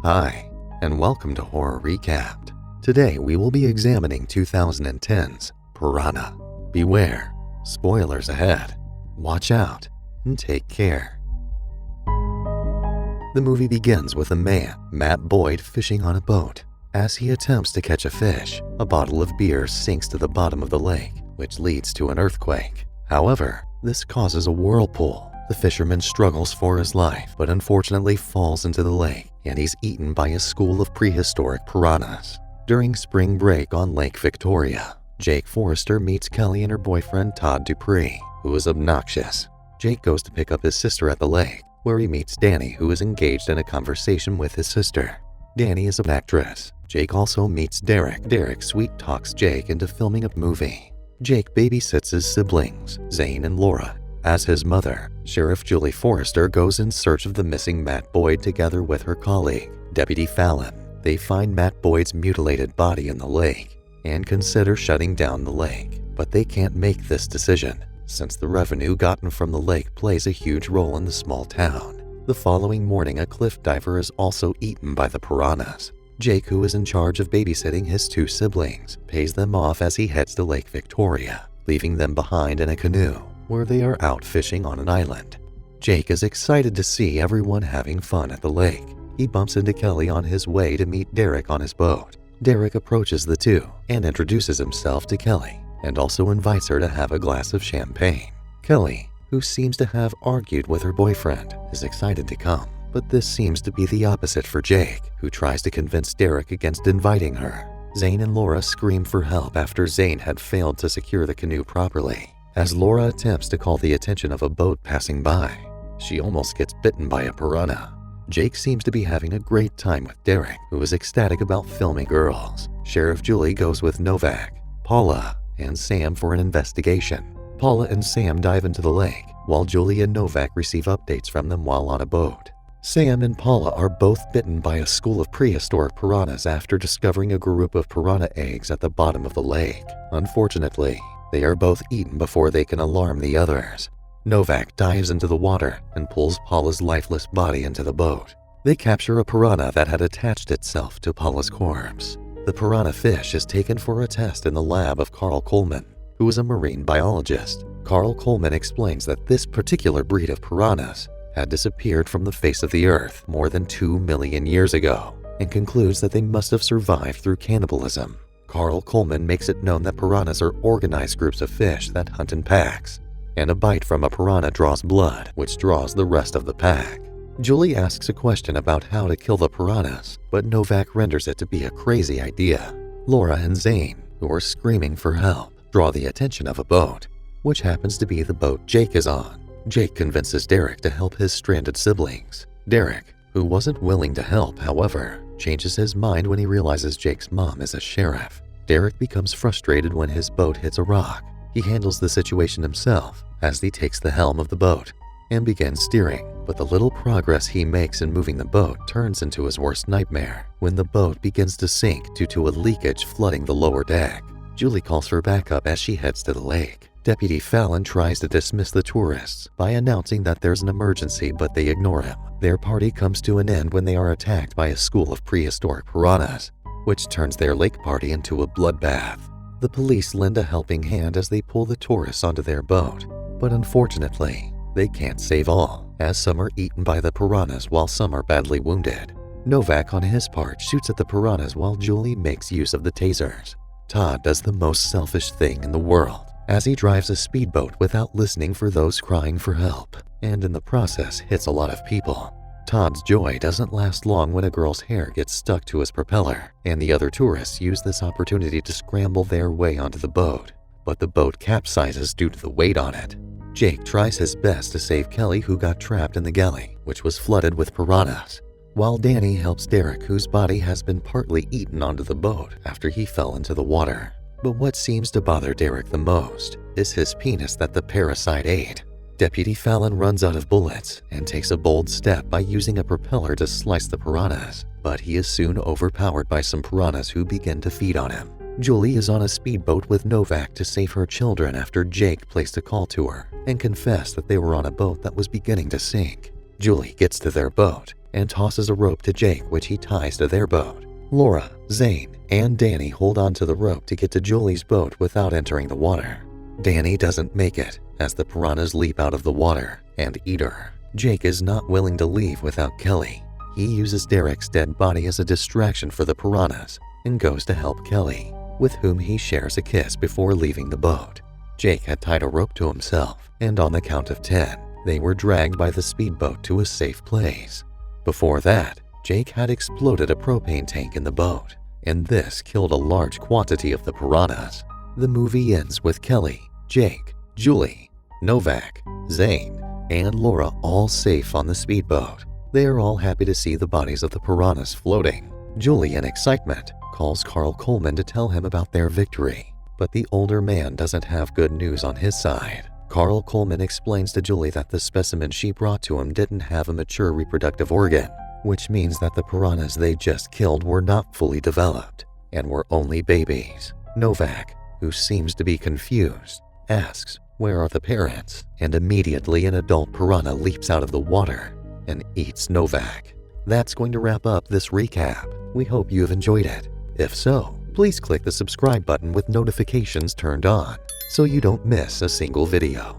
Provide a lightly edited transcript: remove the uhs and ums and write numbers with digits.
Hi, and welcome to Horror Recapped. Today we will be examining 2010's Piranha. Beware, spoilers ahead. Watch out, and take care. The movie begins with a man, Matt Boyd, fishing on a boat. As he attempts to catch a fish, a bottle of beer sinks to the bottom of the lake, which leads to an earthquake. However, this causes a whirlpool. The fisherman struggles for his life, but unfortunately falls into the lake, and he's eaten by a school of prehistoric piranhas. During spring break on Lake Victoria, Jake Forrester meets Kelly and her boyfriend Todd Dupree, who is obnoxious. Jake goes to pick up his sister at the lake, where he meets Danny, who is engaged in a conversation with his sister. Danny is an actress. Jake also meets Derek. Derek sweet-talks Jake into filming a movie. Jake babysits his siblings, Zane and Laura. As his mother, Sheriff Julie Forrester goes in search of the missing Matt Boyd together with her colleague, Deputy Fallon. They find Matt Boyd's mutilated body in the lake and consider shutting down the lake. But they can't make this decision, since the revenue gotten from the lake plays a huge role in the small town. The following morning, a cliff diver is also eaten by the piranhas. Jake, who is in charge of babysitting his two siblings, pays them off as he heads to Lake Victoria, leaving them behind in a canoe, where they are out fishing on an island. Jake is excited to see everyone having fun at the lake. He bumps into Kelly on his way to meet Derek on his boat. Derek approaches the two and introduces himself to Kelly, and also invites her to have a glass of champagne. Kelly, who seems to have argued with her boyfriend, is excited to come, but this seems to be the opposite for Jake, who tries to convince Derek against inviting her. Zane and Laura scream for help after Zane had failed to secure the canoe properly. As Laura attempts to call the attention of a boat passing by, she almost gets bitten by a piranha. Jake seems to be having a great time with Derek, who is ecstatic about filming girls. Sheriff Julie goes with Novak, Paula, and Sam for an investigation. Paula and Sam dive into the lake, while Julie and Novak receive updates from them while on a boat. Sam and Paula are both bitten by a school of prehistoric piranhas after discovering a group of piranha eggs at the bottom of the lake. Unfortunately, they are both eaten before they can alarm the others. Novak dives into the water and pulls Paula's lifeless body into the boat. They capture a piranha that had attached itself to Paula's corpse. The piranha fish is taken for a test in the lab of Carl Coleman, who is a marine biologist. Carl Coleman explains that this particular breed of piranhas had disappeared from the face of the earth more than 2 million years ago, and concludes that they must have survived through cannibalism. Carl Coleman makes it known that piranhas are organized groups of fish that hunt in packs, and a bite from a piranha draws blood, which draws the rest of the pack. Julie asks a question about how to kill the piranhas, but Novak renders it to be a crazy idea. Laura and Zane, who are screaming for help, draw the attention of a boat, which happens to be the boat Jake is on. Jake convinces Derek to help his stranded siblings. Derek, who wasn't willing to help, however, changes his mind when he realizes Jake's mom is a sheriff. Derek becomes frustrated when his boat hits a rock. He handles the situation himself as he takes the helm of the boat and begins steering, but the little progress he makes in moving the boat turns into his worst nightmare when the boat begins to sink due to a leakage flooding the lower deck. Julie calls for backup as she heads to the lake. Deputy Fallon tries to dismiss the tourists by announcing that there's an emergency, but they ignore him. Their party comes to an end when they are attacked by a school of prehistoric piranhas, which turns their lake party into a bloodbath. The police lend a helping hand as they pull the tourists onto their boat, but unfortunately, they can't save all, as some are eaten by the piranhas while some are badly wounded. Novak, on his part, shoots at the piranhas while Julie makes use of the tasers. Todd does the most selfish thing in the world, as he drives a speedboat without listening for those crying for help, and in the process hits a lot of people. Todd's joy doesn't last long when a girl's hair gets stuck to his propeller, and the other tourists use this opportunity to scramble their way onto the boat, but the boat capsizes due to the weight on it. Jake tries his best to save Kelly, who got trapped in the galley, which was flooded with piranhas, while Danny helps Derek, whose body has been partly eaten onto the boat after he fell into the water. But what seems to bother Derek the most is his penis that the parasite ate. Deputy Fallon runs out of bullets and takes a bold step by using a propeller to slice the piranhas, but he is soon overpowered by some piranhas who begin to feed on him. Julie is on a speedboat with Novak to save her children after Jake placed a call to her and confessed that they were on a boat that was beginning to sink. Julie gets to their boat and tosses a rope to Jake, which he ties to their boat. Laura, Zane, and Danny hold on to the rope to get to Julie's boat without entering the water. Danny doesn't make it as the piranhas leap out of the water and eat her. Jake is not willing to leave without Kelly. He uses Derek's dead body as a distraction for the piranhas and goes to help Kelly, with whom he shares a kiss before leaving the boat. Jake had tied a rope to himself, and on the count of 10, they were dragged by the speedboat to a safe place. Before that, Jake had exploded a propane tank in the boat, and this killed a large quantity of the piranhas. The movie ends with Kelly, Jake, Julie, Novak, Zane, and Laura all safe on the speedboat. They are all happy to see the bodies of the piranhas floating. Julie, in excitement, calls Carl Coleman to tell him about their victory, but the older man doesn't have good news on his side. Carl Coleman explains to Julie that the specimen she brought to him didn't have a mature reproductive organ, which means that the piranhas they just killed were not fully developed and were only babies. Novak, who seems to be confused, asks, "Where are the parents?" And immediately an adult piranha leaps out of the water and eats Novak. That's going to wrap up this recap. We hope you have enjoyed it. If so, please click the subscribe button with notifications turned on so you don't miss a single video.